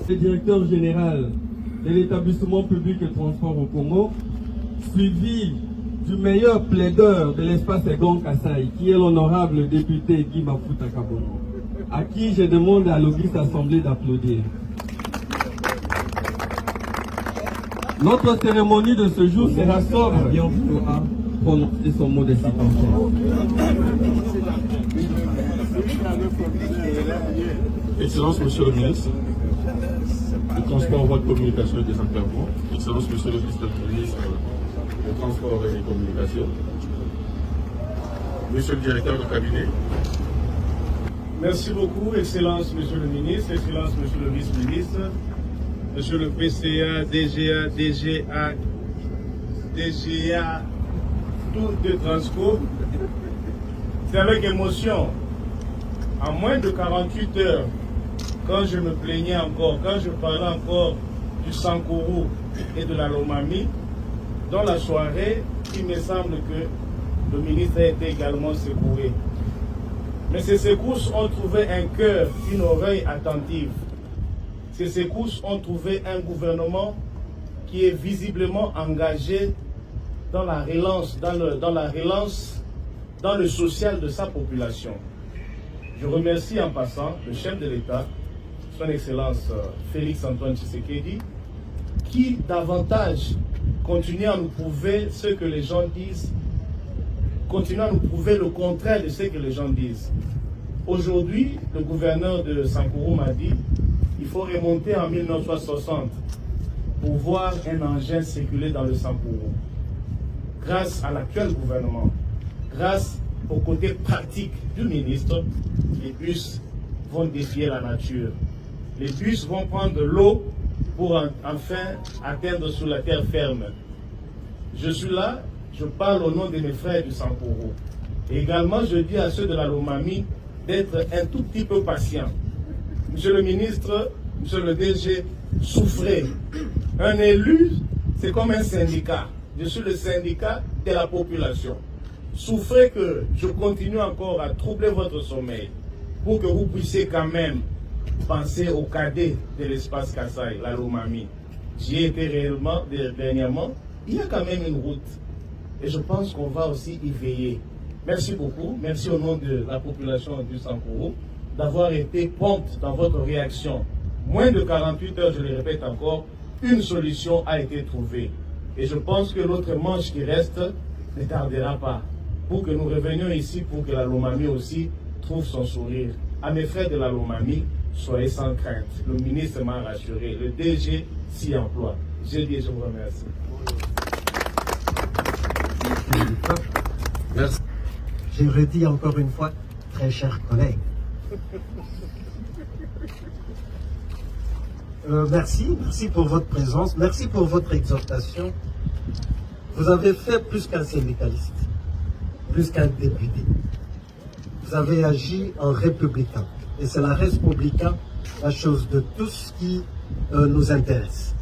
Le directeur général de l'établissement public de transport au Congo, suivi du meilleur plaideur de l'espace Egon Kasai, qui est l'honorable député Guy Mafuta Kabono, à qui je demande à l'Auguste Assemblée d'applaudir. Notre cérémonie de ce jour sera sobre et on pourra prononcer son mot de citation. Excellence, Monsieur le ministre du Transport, Voies de Communication et des Enclavements, Excellence, Monsieur le vice-ministre du Transport et des Communications, Monsieur le directeur de cabinet. Merci beaucoup, Excellence, Monsieur le ministre, Excellence, Monsieur le vice-ministre, Monsieur le PCA, DGA, tout de Transco. C'est avec émotion, en moins de 48 heures, quand je me plaignais encore, quand je parlais encore du Sankourou et de la Lomami, dans la soirée, il me semble que le ministre a été également secoué. Mais ces secousses ont trouvé un cœur, une oreille attentive. Ces secousses ont trouvé un gouvernement qui est visiblement engagé dans la relance, dans le social de sa population. Je remercie en passant le chef de l'État, son Excellence Félix Antoine Tshisekedi, qui davantage continue à nous prouver ce que les gens disent, continue à nous prouver le contraire de ce que les gens disent. Aujourd'hui, le gouverneur de Sankourou m'a dit qu'il faut remonter en 1960 pour voir un engin circuler dans le Sankourou. Grâce à l'actuel gouvernement, grâce au côté pratique du ministre, les bus vont défier la nature. Les bus vont prendre l'eau pour enfin atteindre sur la terre ferme. Je suis là, je parle au nom de mes frères du Sankourou. Et également, je dis à ceux de la Lomami d'être un tout petit peu patient. Monsieur le ministre, monsieur le DG, souffrez. Un élu, c'est comme un syndicat. Je suis le syndicat de la population. Souffrez que je continue encore à troubler votre sommeil pour que vous puissiez quand même penser au cadet de l'espace Kasai, la Lomami. J'y ai été réellement dernièrement. Il y a quand même une route. Et je pense qu'on va aussi y veiller. Merci beaucoup. Merci au nom de la population du Sankourou d'avoir été prompte dans votre réaction. Moins de 48 heures, je le répète encore, une solution a été trouvée. Et je pense que l'autre manche qui reste ne tardera pas pour que nous revenions ici, pour que la Lomami aussi trouve son sourire. À mes frères de la Lomami, soyez sans crainte. Le ministre m'a rassuré. Le DG s'y emploie. Je dis, je vous remercie. Merci. Je redis encore une fois, très chers collègues. Merci pour votre présence, merci pour votre exhortation. Vous avez fait plus qu'un syndicaliste, plus qu'un député. Vous avez agi en républicain. Et c'est la républicain, la chose de tout ce qui nous intéresse.